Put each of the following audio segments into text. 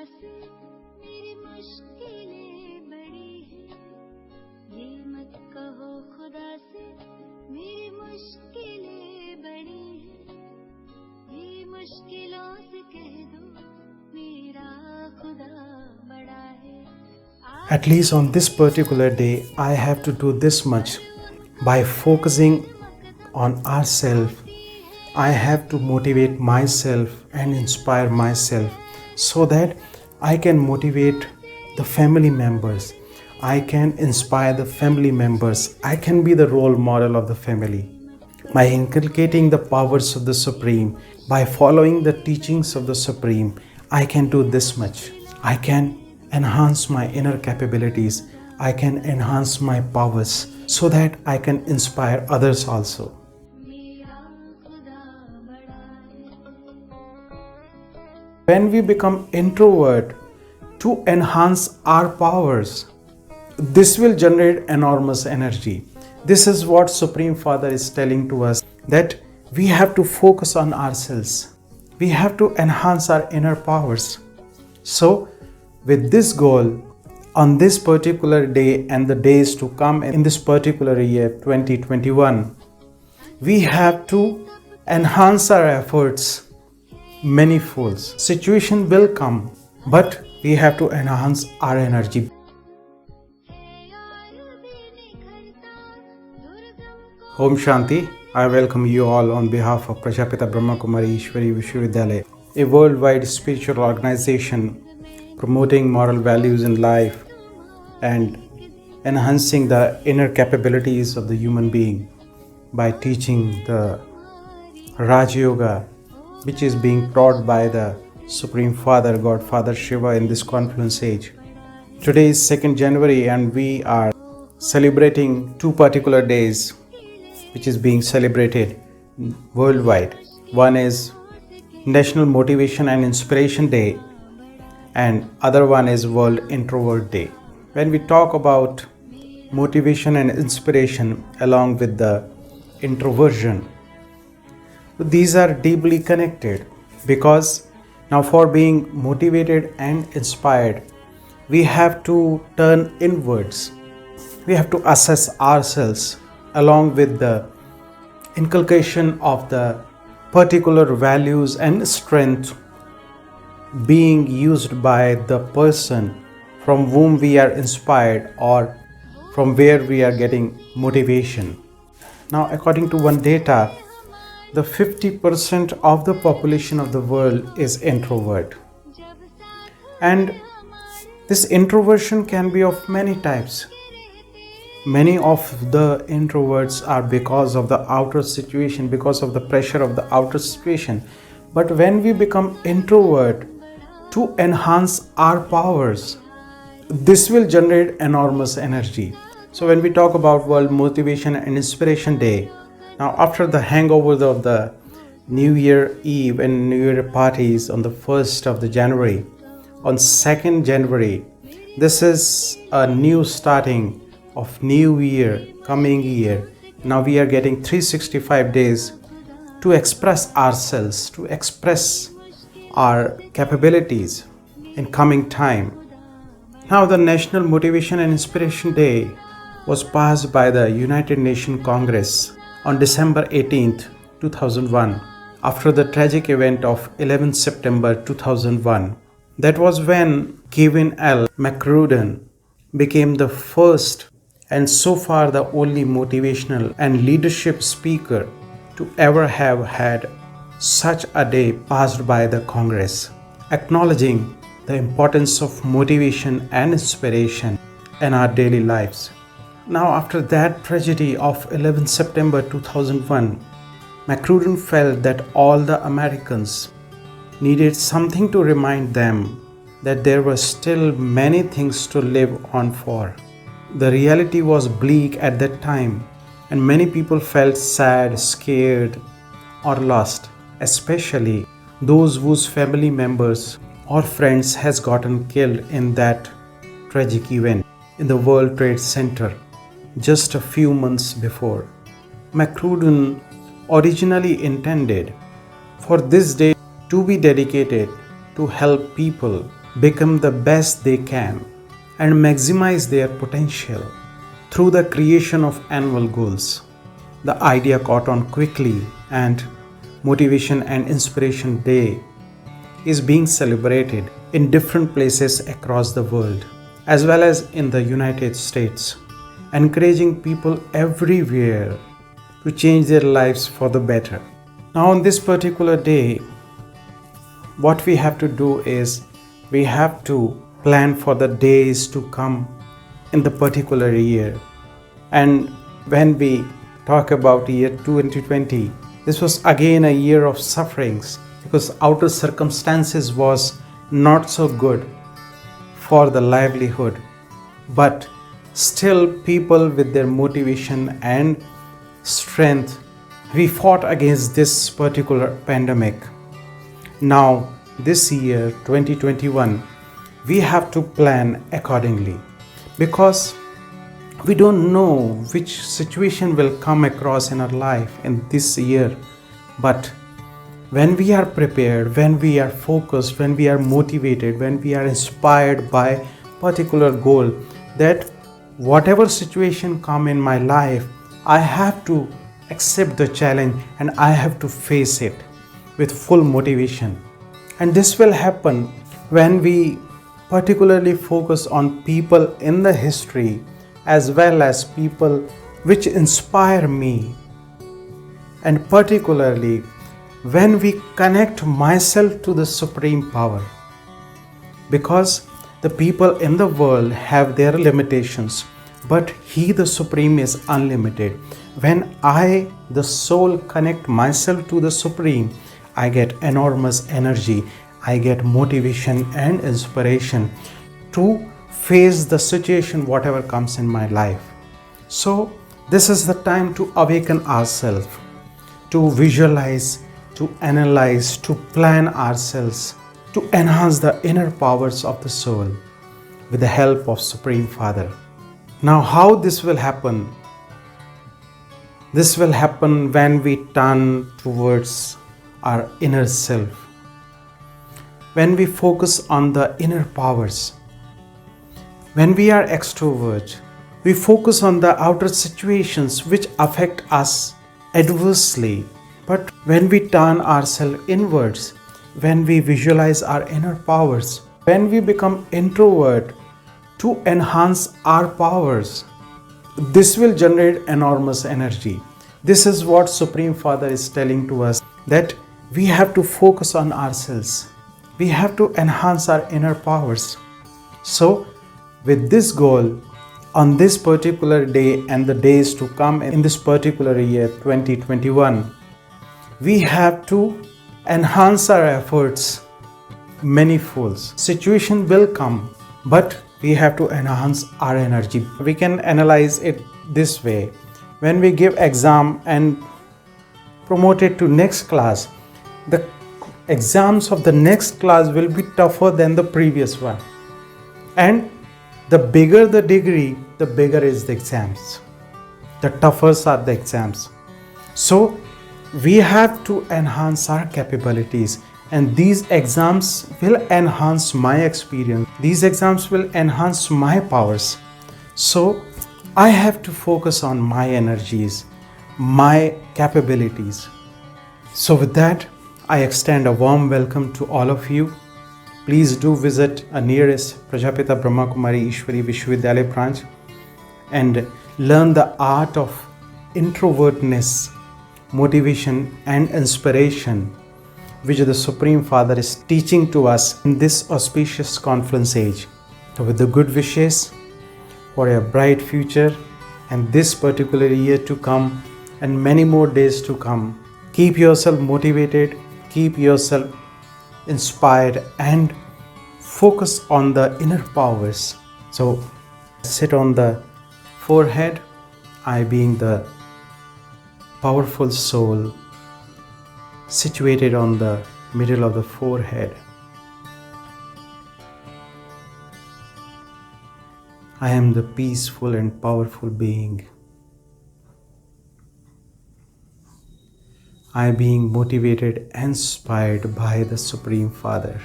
से मेरी मुश्किलें बड़ी हैं, ये मत कहो खुदा से मेरी मुश्किलें बड़ी हैं, ये मुश्किलों से कह दो मेरा खुदा बड़ा है. At least on this particular day, I have to do this much. By focusing on ourselves, I have to motivate myself and inspire myself so that I can motivate the family members. I can inspire the family members. I can be the role model of the family. By inculcating the powers of the Supreme, by following the teachings of the Supreme, I can do this much. I can enhance my inner capabilities. I can enhance my powers so that I can inspire others also. When we become introvert to enhance our powers, this will generate enormous energy. This is what Supreme Father is telling to us, that we have to focus on ourselves. We have to enhance our inner powers. So, with this goal, on this particular day and the days to come in this particular year 2021, we have to enhance our efforts manifold. Situation will come, but we have to enhance our energy. Om Shanti. I welcome you all on behalf of Prajapita Brahma Kumari Ishwari Vishwavidyalaya, a worldwide spiritual organization promoting moral values in life and enhancing the inner capabilities of the human being by teaching the Raj Yoga, which is being taught by the Supreme Father, God Father Shiva in this confluence age. Today is 2nd January and we are celebrating two particular days which is being celebrated worldwide. One is National Motivation and Inspiration Day and other one is World Introvert Day. When we talk about motivation and inspiration along with the introversion, these are deeply connected, because now for being motivated and inspired, we have to turn inwards. We have to assess ourselves along with the inculcation of the particular values and strength being used by the person from whom we are inspired or from where we are getting motivation. Now, according to one data, the 50% of the population of the world is introvert. And this introversion can be of many types. Many of the introverts are because of the outer situation, because of the pressure of the outer situation. But when we become introvert to enhance our powers, this will generate enormous energy. So when we talk about World Motivation and Inspiration Day, now after the hangover of the New Year Eve and New Year parties on the 1st of the January, on 2nd January, this is a new starting of new year, coming year. Now we are getting 365 days to express ourselves, to express our capabilities in coming time. Now the National Motivation and Inspiration Day was passed by the United Nations Congress on December 18th, 2001, after the tragic event of 11th September 2001. That was when Kevin L. McCrudden became the first and so far the only motivational and leadership speaker to ever have had such a day passed by the Congress, acknowledging the importance of motivation and inspiration in our daily lives. Now, after that tragedy of 11 September 2001, McCrudden felt that all the Americans needed something to remind them that there were still many things to live on for. The reality was bleak at that time, and many people felt sad, scared, or lost, especially those whose family members or friends has gotten killed in that tragic event in the World Trade Center just a few months before. McCrudden originally intended for this day to be dedicated to help people become the best they can, and maximize their potential through the creation of annual goals. The idea caught on quickly, and Motivation and Inspiration Day is being celebrated in different places across the world, as well as in the United States, encouraging people everywhere to change their lives for the better. Now, on this particular day, what we have to do is we have to plan for the days to come in the particular year. And when we talk about year 2020, this was again a year of sufferings because outer circumstances was not so good for the livelihood. But still, people with their motivation and strength, we fought against this particular pandemic. Now, this year 2021, we have to plan accordingly because we don't know which situation will come across in our life in this year. But when we are prepared, when we are focused, when we are motivated, when we are inspired by particular goal, that whatever situation come in my life, I have to accept the challenge and I have to face it with full motivation. And this will happen when we particularly focus on people in the history as well as people which inspire me, and particularly when we connect myself to the Supreme Power, because the people in the world have their limitations, but He, the Supreme, is unlimited. When I, the soul, connect myself to the Supreme, I get enormous energy, I get motivation and inspiration to face the situation whatever comes in my life. So this is the time to awaken ourselves, to visualize, to analyze, to plan ourselves, to enhance the inner powers of the soul with the help of Supreme Father. Now, how this will happen? This will happen when we turn towards our inner self, when we focus on the inner powers. When we are extrovert, we focus on the outer situations which affect us adversely. But when we turn ourselves inwards, when we visualize our inner powers, when we become introvert to enhance our powers, this will generate enormous energy. This is what Supreme Father is telling to us, that we have to focus on ourselves. We have to enhance our inner powers. So, with this goal, on this particular day and the days to come in this particular year 2021, we have to enhance our efforts manifold. Situation will come, but we have to enhance our energy. We can analyze it this way. When we give exam and promote it to next class, the exams of the next class will be tougher than the previous one. And the bigger the degree, the bigger is the exams. The tougher are the exams. So we have to enhance our capabilities, and these exams will enhance my experience. These exams will enhance my powers. So I have to focus on my energies, my capabilities. So with that, I extend a warm welcome to all of you. Please do visit a nearest Prajapita Brahma Kumari Ishwari Vishwavidyalaya branch and learn the art of introvertness, motivation and inspiration which the Supreme Father is teaching to us in this auspicious conference age. So with the good wishes for a bright future and this particular year to come and many more days to come, keep yourself motivated, keep yourself inspired and focus on the inner powers. So sit on the forehead, I being the powerful soul situated on the middle of the forehead. I am the peaceful and powerful being. I being motivated and inspired by the Supreme Father.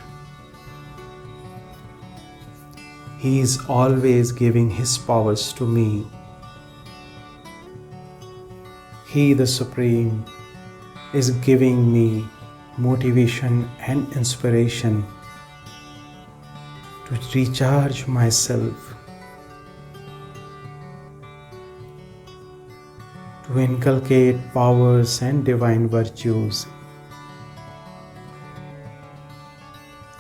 He is always giving His powers to me. He, the Supreme, is giving me motivation and inspiration to recharge myself, to inculcate powers and divine virtues,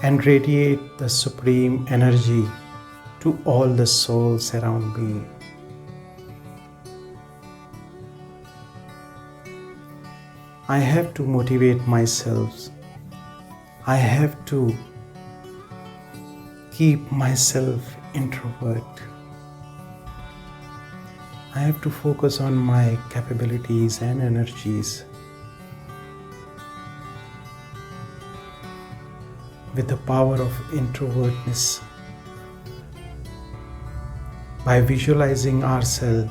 and radiate the supreme energy to all the souls around me. I have to motivate myself. I have to keep myself introvert. I have to focus on my capabilities and energies. With the power of introvertness, by visualizing ourselves,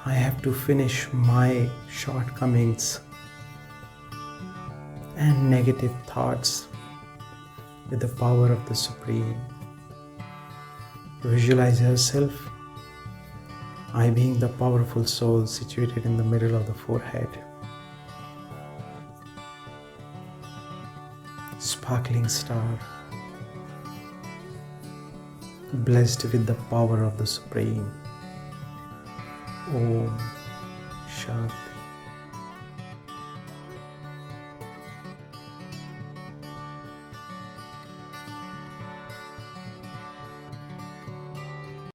I have to finish my shortcomings and negative thoughts with the power of the Supreme. Visualize yourself, I being the powerful soul situated in the middle of the forehead, sparkling star, blessed with the power of the Supreme. Om Shanti.